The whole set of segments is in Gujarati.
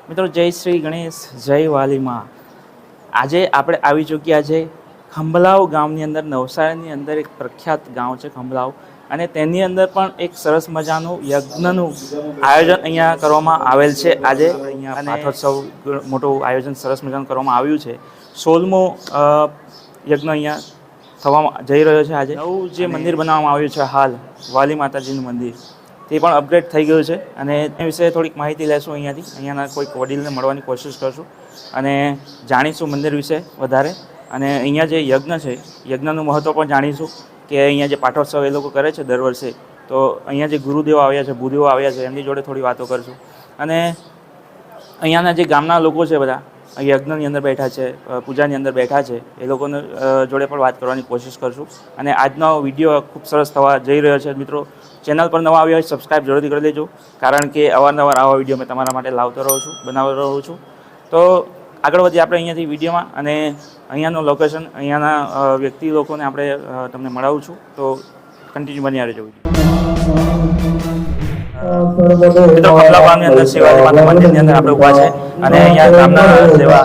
મિત્રો જય શ્રી ગણેશ, જય વાલીમાં. આજે આપણે આવી ચૂક્યા છે ખંભલાવ ગામની અંદર. નવસારીની અંદર એક પ્રખ્યાત ગામ છે ખંભલાવ, અને તેની અંદર પણ એક સરસ મજાનું યજ્ઞનું આયોજન અહીંયા કરવામાં આવેલ છે. આજે અહીંયા પાઠોત્સવ મોટું આયોજન સરસ મજાનું કરવામાં આવ્યું છે. 16મો યજ્ઞ અહીંયા થવામાં જઈ રહ્યો છે. આજે નવું જે મંદિર બનાવવામાં આવ્યું છે હાલ, વાલી માતાજીનું મંદિર, તે પણ અપગ્રેડ થઈ ગયું છે, અને એ વિશે થોડીક માહિતી લેશું અહીંયાના કોઈક વડીલને મળવાની કોશિશ કરશું અને જાણીશું મંદિર વિશે વધારે. અને અહીંયા જે યજ્ઞ છે, યજ્ઞનું મહત્ત્વ પણ જાણીશું કે અહીંયા જે પાઠોત્સવ એ લોકો કરે છે દર વર્ષે, તો અહીંયા જે ગુરુદેવો આવ્યા છે, ભૂદેવો આવ્યા છે, એમની જોડે થોડી વાતો કરશું. અને અહીંયાના જે ગામના લોકો છે બધા યજ્ઞની અંદર બેઠા છે, પૂજાની અંદર બેઠા છે, એ લોકોને જોડે પણ વાત કરવાની કોશિશ કરશું. અને આજનો વિડીયો ખૂબ સરસ થવા જઈ રહ્યો છે. મિત્રો, ચેનલ પર નવા આવ્યા હોય સબસ્ક્રાઈબ જરૂરથી કરી લેજો, કારણ કે અવારનવાર આવા વિડીયો મેં તમારા માટે લાવતો રહું છું, બનાવતો રહું છું. તો આગળ વધીએ આપણે અહીંયાથી વિડીયોમાં, અને અહીંયાનું લોકેશન, અહીંયાના વ્યક્તિ લોકોને આપણે તમને મળાવું છું. તો કન્ટિન્યુ બન્યા રહેજો. મિત્રો, ખંભલાવ ગામની અંદર શિવાજી માતા મંદિરની અંદર આપણે ઊભા છે, અને અહીંયા ગામના જેવા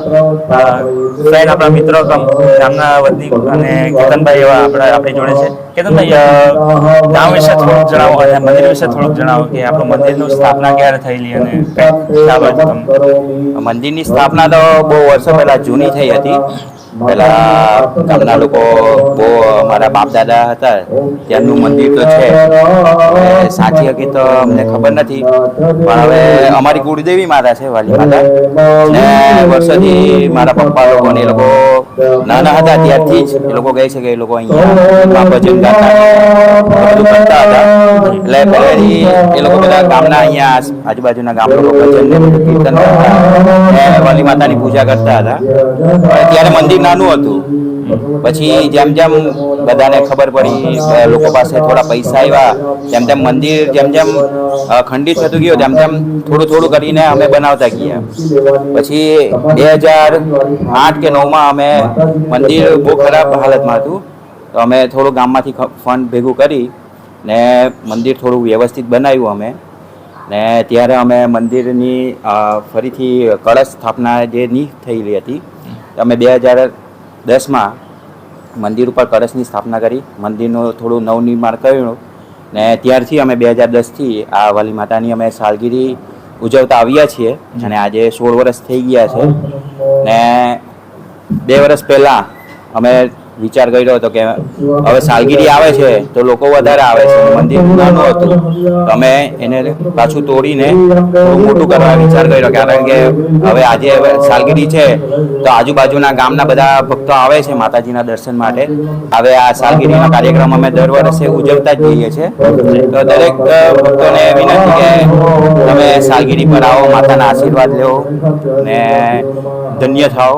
ફ્રેન્ડ, આપણા મિત્રો ગામના વતની અને કેતનભાઈ એવા આપણી જોડે છે. કેતનભાઈ, ગામ વિશે થોડુંક જણાવો અને મંદિર વિશે થોડુંક જણાવો કે આપણું મંદિરનું સ્થાપના ક્યારે થયેલી અને ખ્યાલ હોય તો તમને. મંદિરની સ્થાપના તો બહુ વર્ષો પહેલા જૂની થઈ હતી. પેલા ગામના લોકો બહુ અમારા બાપ દાદા હતા ત્યાંનું મંદિર તો છે, સાચી હકીકત તો અમને ખબર નથી, પણ હવે અમારી કુળદેવી માતા છે વાલી માતા, ને વર્ષોથી મારા પપ્પા લોકો ને એ લોકો નાના હતા ત્યારથી જ એ લોકો કહે છે કે એ લોકો અહીંયા ભજન ગાતા બધું કરતા હતા. એટલે પહેલેથી એ લોકો બધા ગામના અહીંયા આજુબાજુના ગામ લોકો ભજન ને બધું કીર્તન કરતા, વાલી માતાની પૂજા કરતા હતા. ત્યારે મંદિર નાનું હતું. પછી જેમ જેમ બધાને ખબર પડી, લોકો પાસે થોડા પૈસા આવ્યા, તેમ તેમ મંદિર જેમ જેમ ખંડિત થતું ગયું, તેમ તેમ થોડું થોડું કરીને અમે બનાવતા ગયા. પછી 2008 કે 9માં અમે મંદિર બહુ ખરાબ હાલતમાં હતું, તો અમે થોડું ગામમાંથી ફંડ ભેગું કરી ને મંદિર થોડું વ્યવસ્થિત બનાવ્યું અમે. ને ત્યારે અમે મંદિરની ફરીથી કળશ સ્થાપના જે ની થયેલી હતી, અમે 2010માં મંદિર ઉપર કળશની સ્થાપના કરી, મંદિરનું થોડું નવનિર્માણ કર્યું, ને ત્યારથી અમે 2010થી આ વાલી માતાની અમે સાલગીરી ઉજવતા આવ્યા છીએ, અને આજે 16 વર્ષ થઈ ગયા છે. ને 2 વર્ષ પહેલાં અમે વિચાર કર્યો હતો કે હવે સાલગીરી આવે છે તો લોકો વધારે આવે છે, મંદિર નાનું હતું તો અમે એને પાછું તોડીને થોડું મોટું કરવા વિચાર કર્યો, કારણ કે હવે આજે સાલગીરી છે તો આજુબાજુના ગામના બધા ભક્તો આવે છે માતાજીના દર્શન માટે. હવે આ સાલગીરીનો કાર્યક્રમ અમે દર વર્ષે ઉજવતા જ જઈએ છીએ. તો દરેક ભક્તોને વિનંતી કે તમે સાલગીરી પર આવો, માતાના આશીર્વાદ લો ને ધન્ય થાઓ.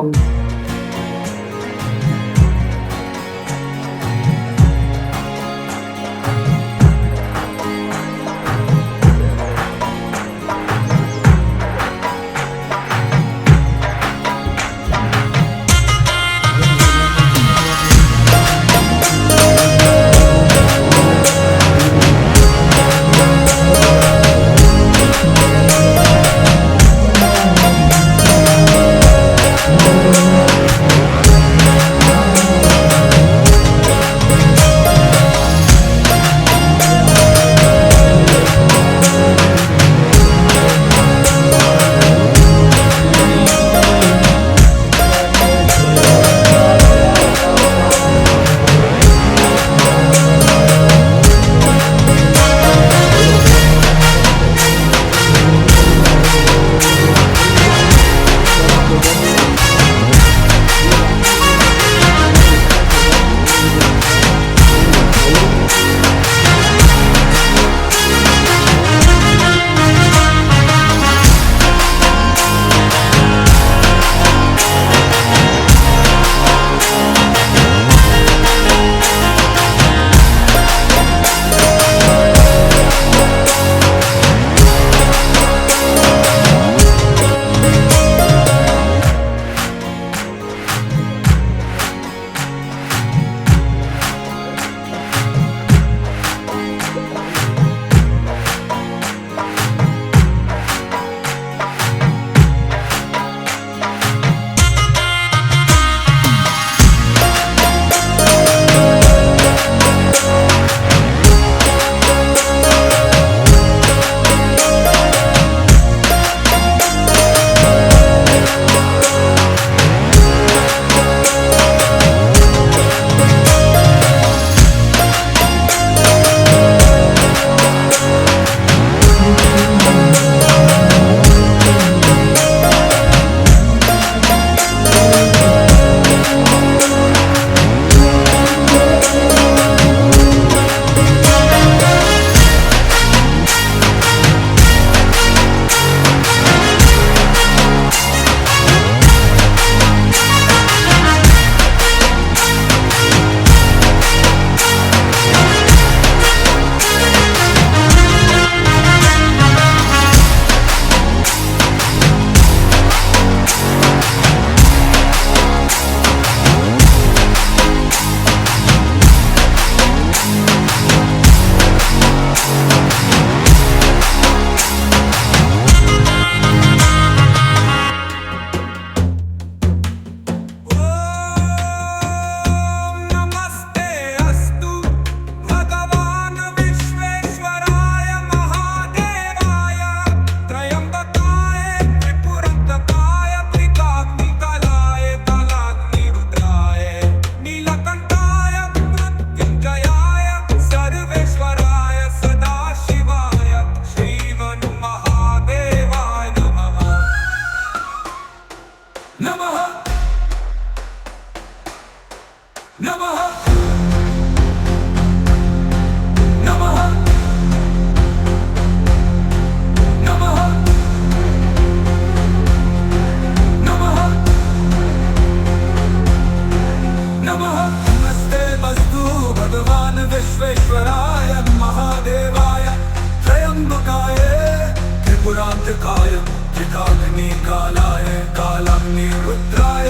त्र्यम्बकाय त्रिकाग्निकालाय कालाग्निरुद्राय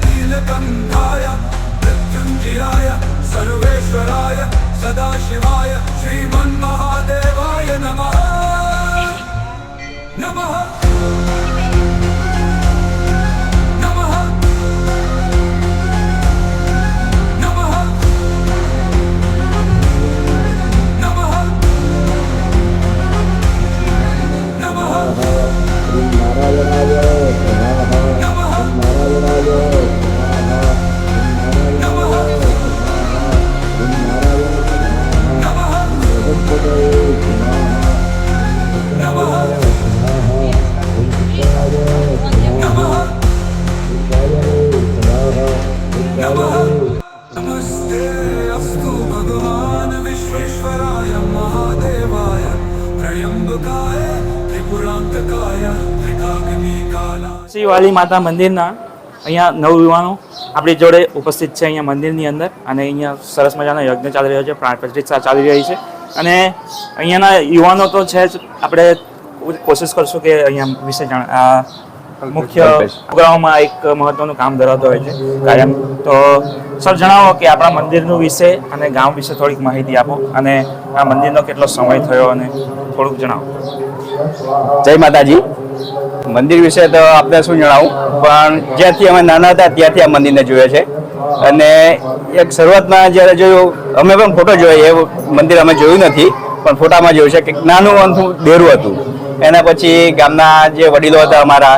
नीलकण्ठाय मृत्युञ्जयाय सर्वेश्वराय सदाशिवाय श्रीमन्महादेवाय नमः नमः नमः नमः नमः नमः नमस्ते अस्तु भगवान विश्वेश्वराय महादेवाय त्र्यम्बकाय त्रिपुरान्तकाय त्रिकाग्निकालाय શ્રી વાલી માતા મંદિરના અહીંયા નવયુવાનો આપણી જોડે ઉપસ્થિત છે અહીંયા મંદિરની અંદર અને અહીંયા સરસ મજાનો યજ્ઞ ચાલી રહ્યો છે, પ્રાણ પ્રતિષ્ઠા ચાલી રહી છે અને અહીંયાના યુવાનો તો છે જ. આપણે કોશિશ કરશું કે અહીંયા વિશે મુખ્ય પ્રોગ્રામમાં એક મહત્વનું કામ ધરાવતો હોય છે કાયમ. તો સર જણાવો કે આપણા મંદિરનું વિશે અને ગામ વિશે થોડીક માહિતી આપો અને આ મંદિરનો કેટલો સમય થયો અને થોડુંક જણાવો. જય માતાજી. મંદિર વિશે તો આપણે શું જણાવું, પણ જ્યાંથી અમે નાના હતા ત્યાંથી આ મંદિરને જોઈએ છે અને એક શરૂઆતમાં જ્યારે જોયું, અમે પણ ફોટો જોયો, એ મંદિર અમે જોયું નથી પણ ફોટામાં જોયું છે કે નાનું અમથું ડેરું હતું. એના પછી ગામના જે વડીલો હતા અમારા,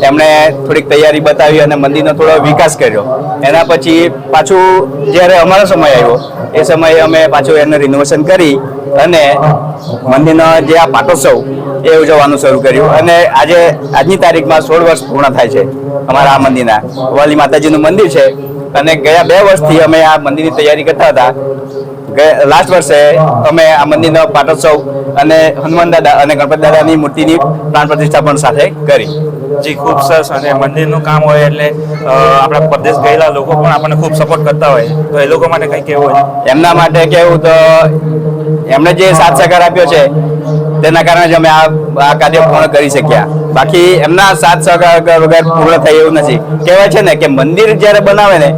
એમણે થોડીક તૈયારી બતાવી અને મંદિરનો થોડો વિકાસ કર્યો. એના પછી પાછું જ્યારે અમારો સમય આવ્યો એ સમયે અમે પાછું એને રિનોવેશન કરી અને મંદિરનો જે આ પાટોત્સવ એ ઉજવવાનું શરૂ કર્યું અને આજની તારીખમાં 16 વર્ષ પૂર્ણ થાય છે અમારા આ મંદિરના. વાલી માતાજીનું મંદિર છે અને ગયા 2 વર્ષથી અમે આ મંદિરની તૈયારી કરતા હતા. લાસ્ટ વર્ષે અમે આ મંદિરનો પાટોત્સવ અને હનુમાન દાદા અને ગણપતિ દાદાની મૂર્તિની પ્રાણ પ્રતિષ્ઠા પણ સાથે કરી. જી, ખૂબ સરસ. અને મંદિરનું કામ હોય એટલે આપણા પરદેશ ગયેલા લોકો પણ આપણને ખૂબ સપોર્ટ કરતા હોય, તો એ લોકો માટે કંઈ કહેવું હોય? એમના માટે કહેવું તો એમણે જે સાથ સહકાર આપ્યો છે તેના કારણે જ અમે આ કાર્ય પૂર્ણ કરી શક્યા. બાકી એમના સાથ સહકાર વગર પૂર્ણ થાય એવું નથી. કહેવાય છે ને કે મંદિર જ્યારે બનાવે ને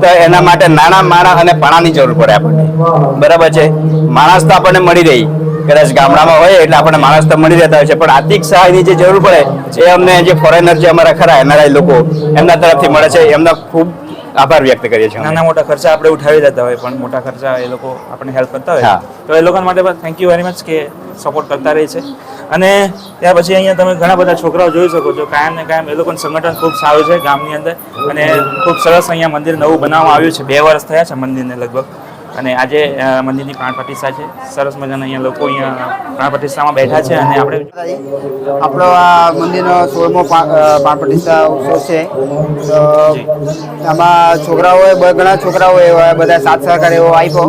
તો એના માટે નાના માણસ અને પાણાની જરૂર પડે આપણને. બરાબર છે. માણસ તો આપણને મળી રહી, કદાચ ગામડામાં હોય એટલે આપણને માણસ તો મળી રહેતા હોય છે, પણ આર્થિક સહાયની જે જરૂર પડે એ અમને જે ફોરેનર જે અમારા ખરા એનઆરઆઈ લોકો એમના તરફથી મળે છે. એમના ખૂબ આભાર વ્યક્ત કરીએ છીએ. નાના મોટા ખર્ચા આપણે ઉઠાવી દેતા હોય પણ મોટા ખર્ચા એ લોકો આપણને હેલ્પ કરતા હોય, તો એ લોકો માટે પણ થેન્ક યુ વેરી મચ કે સપોર્ટ કરતા રહે છે. અને ત્યાર પછી અહીંયા તમે ઘણા બધા છોકરાઓ જોઈ શકો છો, કાયમ ને કાયમ એ લોકોનું સંગઠન ખૂબ સારું છે ગામની અંદર અને ખૂબ સરસ અહીંયા મંદિર નવું બનાવવામાં આવ્યું છે. 2 વર્ષ થયા છે મંદિરને લગભગ અને આજે મંદિરની પ્રાણ પ્રતિષ્ઠા છે. સરસ મજાના અહીંયા લોકો અહીંયા પ્રાણ પ્રતિષ્ઠામાં બેઠા છે અને આપણે આપણો આ મંદિરનો 16મો પ્રાણ પ્રતિષ્ઠા ઉત્સવ છે. તો આમાં છોકરાઓએ ઘણા છોકરાઓએ બધા સાથ સહકાર એવો આપ્યો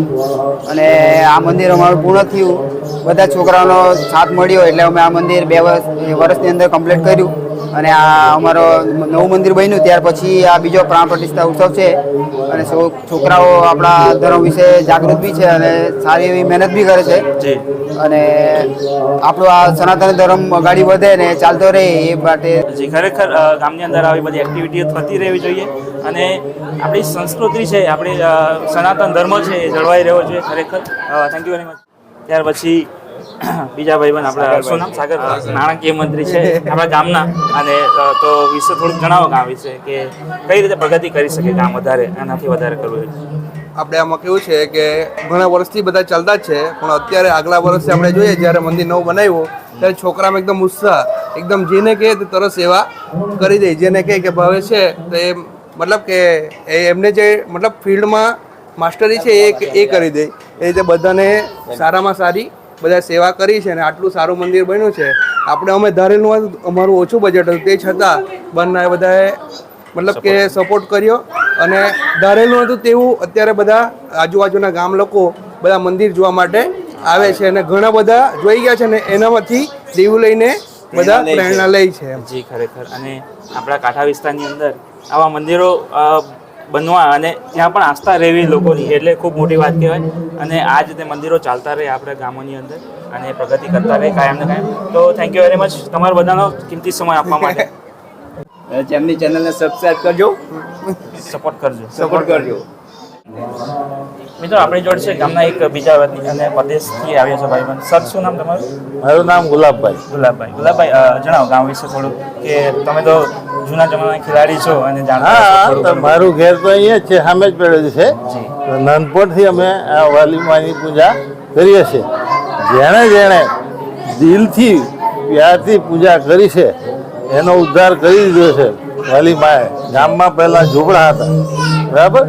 અને આ મંદિર અમારું પૂર્ણ થયું. બધા છોકરાઓનો સાથ મળ્યો એટલે અમે આ મંદિર 2 વર્ષની અંદર કમ્પ્લીટ કર્યું અને આ અમારો નવું મંદિર બન્યું. ત્યાર પછી આ બીજો પ્રાણ પ્રતિષ્ઠા ઉત્સવ છે અને છોકરાઓ આપણા ધર્મ વિશે જાગૃત બી છે અને સારી એવી મહેનત બી કરે છે અને આપણો આ સનાતન ધર્મ આગળ વધે ને ચાલતો રહે એ માટે. જી, ખરેખર ગામની અંદર આવી બધી એક્ટિવિટીઓ થતી રહેવી જોઈએ અને આપણી સંસ્કૃતિ છે, આપણી સનાતન ધર્મ છે એ જળવાઈ રહ્યો છે. ખરેખર થેન્ક યુ વેરી મચ. ત્યાર પછી બીજા ભાઈબંધ આપણા શું નામ? સાગર, નાણાકીય મંત્રી છે આપણા ગામના, અને તો વિશે થોડુંક જણાવો ગામ વિશે કે કઈ રીતે પ્રગતિ કરી શકે ગામ વધારે, એનાથી વધારે કરવું. આપણે આમાં કેવું છે કે ઘણા વર્ષથી બધા ચાલતા જ છે, પણ અત્યારે આગલા વર્ષે આપણે જોઈએ જ્યારે મંદિર નવું બનાવ્યું ત્યારે છોકરામાં એકદમ ઉત્સાહ, એકદમ જેને કહે તે તરત સેવા કરી દે. જેને કહે કે ભાવે છે તો એ મતલબ કે એમને જે મતલબ ફિલ્ડમાં માસ્ટરી છે એ કરી દે. એ રીતે બધાને સારામાં સારી બધા સેવા કરી છે અને આટલું સારું મંદિર બન્યું છે. આપણે અમે ધારેલું અમારું ઓછું બજેટ હતું તે છતાં બંને બધાએ મતલબ કે સપોર્ટ કર્યો અને ધારેલું હતું તેવું અત્યારે બધા આજુબાજુના ગામ લોકો બધા મંદિર જોવા માટે આવે છે અને ઘણા બધા જોઈ ગયા છે ને એનામાંથી દેવું લઈને બધા પ્રેરણા લે છે. જી, ખરેખર. અને આપણા કાંઠા વિસ્તારની અંદર આવા મંદિરો બનવા અને ત્યાં પણ આસ્થા રહેવી લોકોની એટલે ખૂબ મોટી વાત કહેવાય. અને આ જ રીતે મંદિરો ચાલતા રહે આપણા ગામોની અંદર અને પ્રગતિ કરતા રહે કાયમ ને કાયમ. તો થેન્ક યુ વેરી મચ તમારો બધાનો કિંમતી સમય આપવા માટે. એમની ચેનલને સબસ્ક્રાઇબ કરજો, સપોર્ટ કરજો. સપોર્ટ કરજો. મિત્રો આપણી જોડે છે ગામના એક બીજા વતની અને પરદેશથી આવ્યા છે ભાઈબંધ. સર શું નામ તમારું? મારું નામ ગુલાબભાઈ. ગુલાબભાઈ જણાવો ગામ વિશે થોડું કે તમે તો જૂના જમાનાના ખેલાડી છો અને જાણતા હા, હશો તો થોડું ઘણું. મારું ઘેર તો અહીંયા જ છે, સામે જ પડેલું છે. તો નાનપણથી અમે આ વાલીમાની પૂજા કરીએ છીએ. જેણે જેણે દિલથી પ્યારથી પૂજા કરી છે એનો ઉદ્ધાર કરી દીધો છે વાલી માએ. ગામમાં પહેલાં ઝૂંપડા હતા, બરાબર.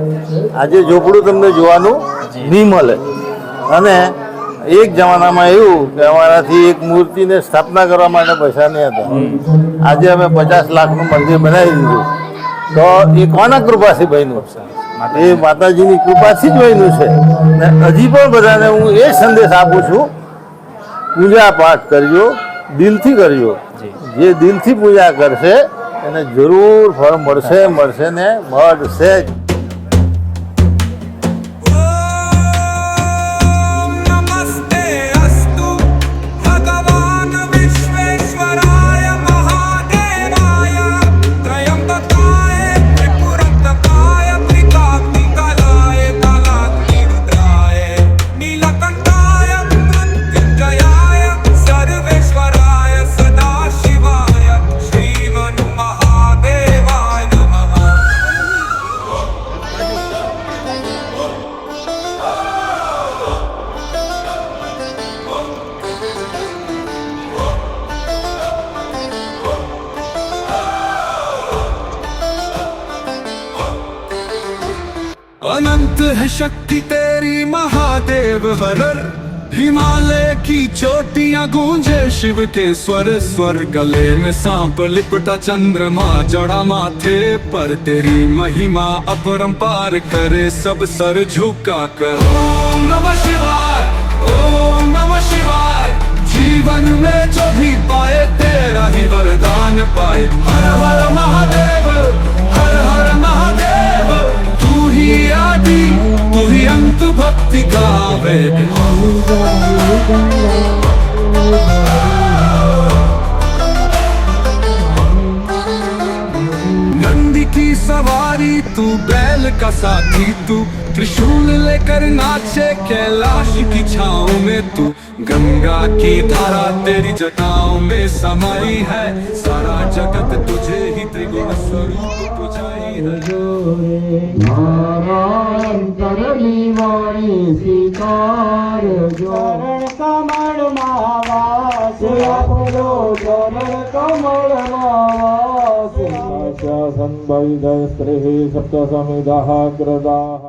આજે ઝૂંપડું તમને જોવાનું નહીં મળે. અને એક જમાનામાં એવું કે અમારાથી એક મૂર્તિને સ્થાપના કરવા માટે પૈસા નહીં હતા. આજે અમે 50 લાખનું મંદિર બનાવી દીધું. તો એ કોના કૃપાથી બન્યું? એ માતાજીની કૃપાથી જ બન્યું છે. ને હજી પણ બધાને હું એ સંદેશ આપું છું, પૂજા પાઠ કરજો, દિલથી કરજો. જે દિલથી પૂજા કરશે એને જરૂર ફળ મળશે ને મળશે જ. नमस्ते अस्तु भगवान विश्वेश्वराय महादेवाय त्रयंबकाय त्रिपुरंतकाय त्रिकाग्निकालाय कालाग्निरुद्राय नीलकंठाय मृत्युंजयाय सर्वेश्वराय सदाशिवाय श्रीमन् महादेवाय नमः. अनंत है शक्ति तेरी महादेव वरर हिमालय की चोटियां गूंजे शिव के स्वर स्वर गले में सांप लिपटा चंद्रमा जड़ा माथे पर तेरी महिमा अपरंपार करे सब सर झुका कर. ओम नमः शिवाय, ओम नमः शिवाय. जीवन में जो भी पाए तेरा ही वरदान पाए. हर हर महादेव, हर हर महादेव. तू ही आदि, तू ही अंत भक्ति का वेद. नंदी की सवारी तू, बैल का साथी तू, त्रिशूल लेकर नाचे कैलाश की छाँव में तू. गंगा की धारा तेरी जटाओं में समाई है. सारा जगत तुझे ही त्रिगुण स्वरूप पुजाई है. संभवितस्त्रिः सप्तसमिदः कृताः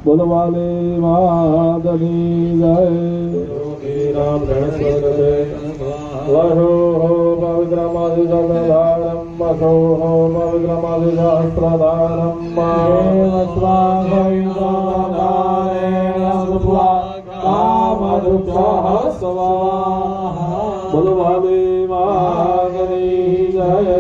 बोलवाले मादनी जय. लहो हो पवित्रमधिजलधारं वसो हो पवित्रमधिजहस्रधारं बोलवाले मादनी जय.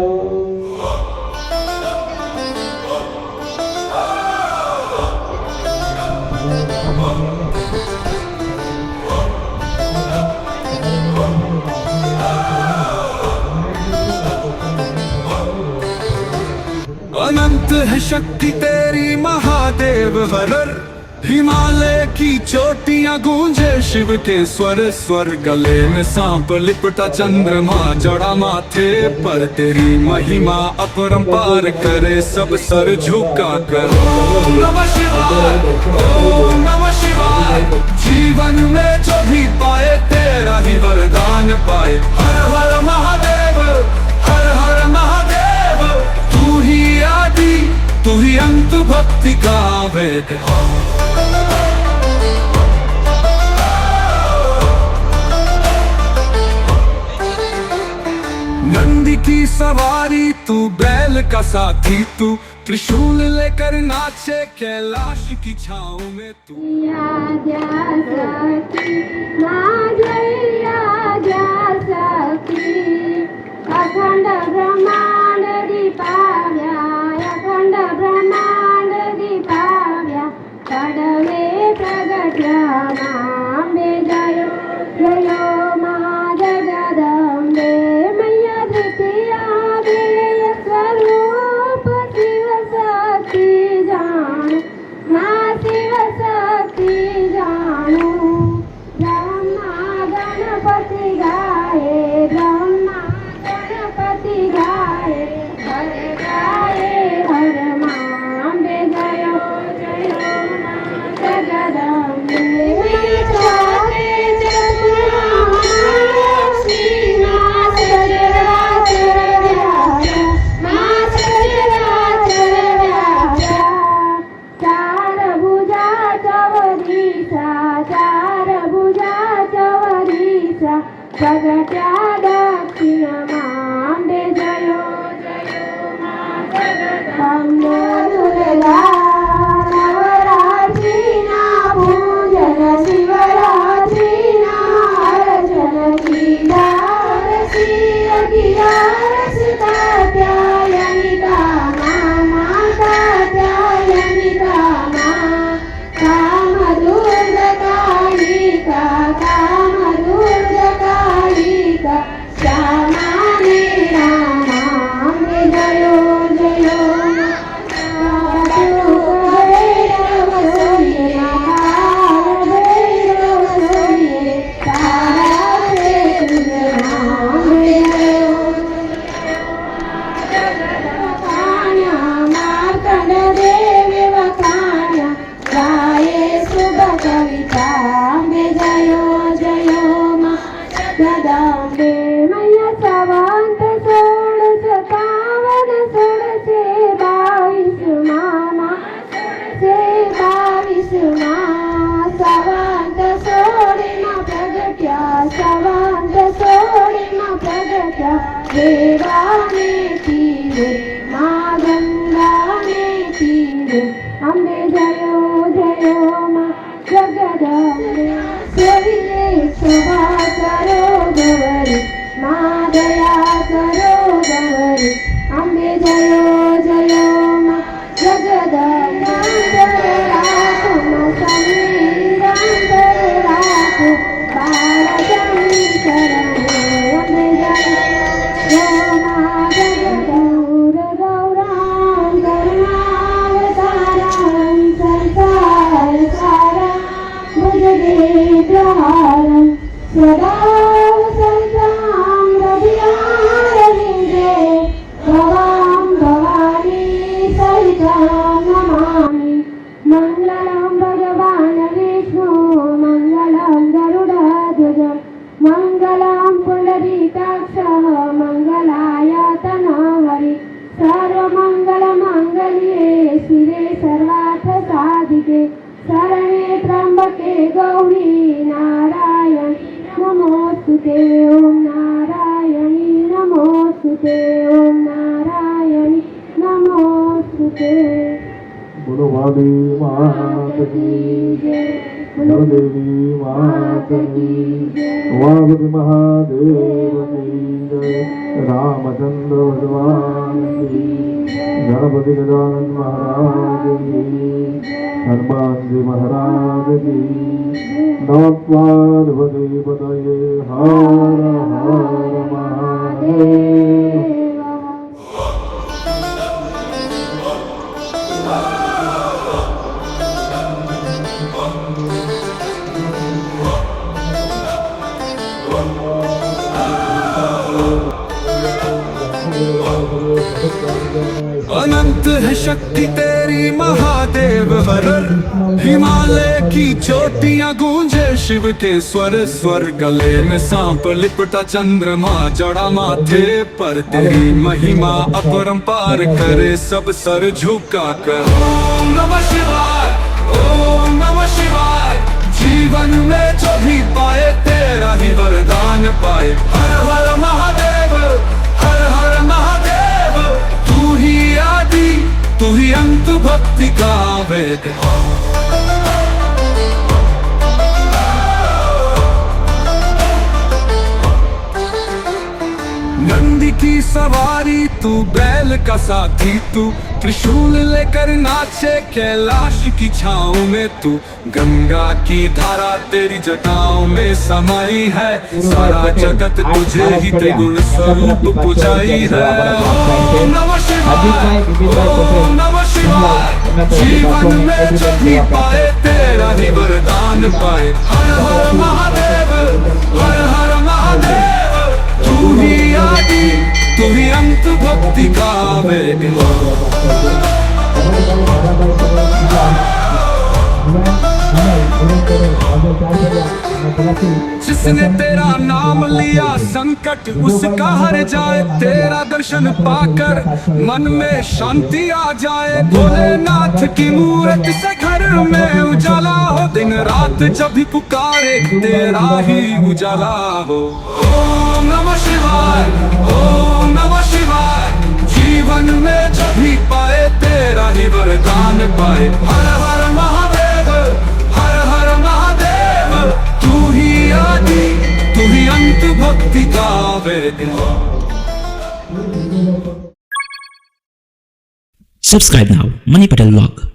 अनंत है शक्ति तेरी महादेव वरर हिमालय की चोटियां गूंजे शिव के स्वर स्वर गले में सांप लिपटा चंद्रमा जड़ा माथे पर तेरी महिमा अपरंपार करे सब सर झुका कर. ओम नमः शिवाय, ओम नमः शिवाय. जीवन में जो भी पाए तेरा ही वरदान पाए. हर हर महादेव, हर हर महादेव. तू ही आदि, तू ही अंत भक्ति का वेद. नंदी की सवारी तू, बैल का साथी तू, त्रिशूल लेकर नाचे कैलाश की छाँव में तू अखंड ब्रह्मांड दीपाव्या अखंड ब्रह्मांड दीपाव्या कडवे प्रगट्या मांबे जयो जयो मा जगदंबे मैया तृतीया देय स्वरूप शिव शक्ति जाणु मा शिव शक्ति जाणु ब्रह्मा गणपति गाये ब्रह्मा गणपति गाये हर मांबे जयो जयो मा जगदंबे चाहे चतुर्मासी मा सजराचर व्याप्या मा सजराचर व्याप्या चार भुजा चवरीचा चार भुजा चवरीचा प्रगट्या दक्षिण मांबे जयो जयो मा जगदंबे दुर्गा नवरात्रीना पूजन शिवरात्रीना अर्चन कीला रसी अखिला रसता त्यायनिका माता त्यायनिका काम दुर्ग कालिका काम दुर्ग कालिका श्यामाने रामांबे जयो जयो भैरव सोये भैरव सोये तारे रामांबे जयो वखाण्या मार्कंड देवी वखाण्या गाये शुभ कविता अम्बे जयो जयो मा जगदंबे मैया सवांत सोळस पावन सोळसे बावीस मामा सोळसे बावीस मा सवांत सोळी मा प्रगट्या सवांत सोळी मा प्रगट्या देवाने तीरे मा गंगाने तीरे अम्बे जयो जयो मा जगदंबे सोविले शोभा करो गौरी मा दया करो गौरी अम्बे जयो जयो मा जगदंबे राखो मा समीरांतर राखो बाळचंद्री शरणे अम्बे जयो मा जगदौर गौरां करुणावतारां संसार सारा भुजगेन्द्रहारं सदा वसन्तं हृदयारविन्दे भवां भवानी सहितं नमामि मङ्गलं भगवान् विष्णु मङ्गलं गरुडध्वज मङ्गलं पुण्डरीकाक्षः मङ्गलाय तनोहरि सर्वमङ्गलमाङ्गल्ये शिवे सर्वार्थसाधिके शरणे त्र्यम्बके गौरी नारायण नमोस्तुते ॐ नारायणी नमोस्तुते ॐ नारायणी नमोस्तुते बोलो वाली मात की जय बोलो देवी मात की वागति महादेव की जय रामचंद्र भगवान की गणपति गजानन महाराज की हनुमान जी महाराज की नमः पार्वती पतये हर हर महादेव अनंत है शक्ति तेरी महादेव हर हिमालय की चोटियां गूंजे शिव के स्वर स्वर गले में सांप लिपटा चंद्रमा जड़ा माथे पर तेरी महिमा अपरंपार करे सब सर झुका कर ओम नमः शिवाय ओम नमः शिवाय जीवन में जो भी पाए तेरा ही वरदान पाए हर हर महादेव हर हर महादेव तू ही आदि तू ही वेद नंदी की सवारी तू, बैल का साथी तू, त्रिशूल लेकर नाचे कैलाश की छाँव में तू। गंगा की धारा तेरी जटाओं में समाई है, सारा जगत तुझे ही त्रिगुण स्वरूप पुजाई है। ओम नमः शिवाय, ओम नमः शिवाय। जीवन में जो भी पाए तेरा ही वरदान पाए। हर हर महादेव, हर हर महादेव। तू ही आदि, तू ही अंत, भक्ति का वेद। जिसने तेरा नाम लिया संकट उसका हर जाए। तेरा दर्शन पाकर मन में शांति आ जाए। भोलेनाथ की मूरत से घर में उजाला हो, दिन रात जब भी पुकारे तेरा ही उजाला हो। ओम नमः शिवाय, ओम नमः शिवाय। जीवन में जब भी पाए तेरा ही वरदान पाए। हर हर महादेव, हर हर महादेव। तू ही आदि, तू ही अंत, भक्ति का वेद। Subscribe now, Money Patel Vlog.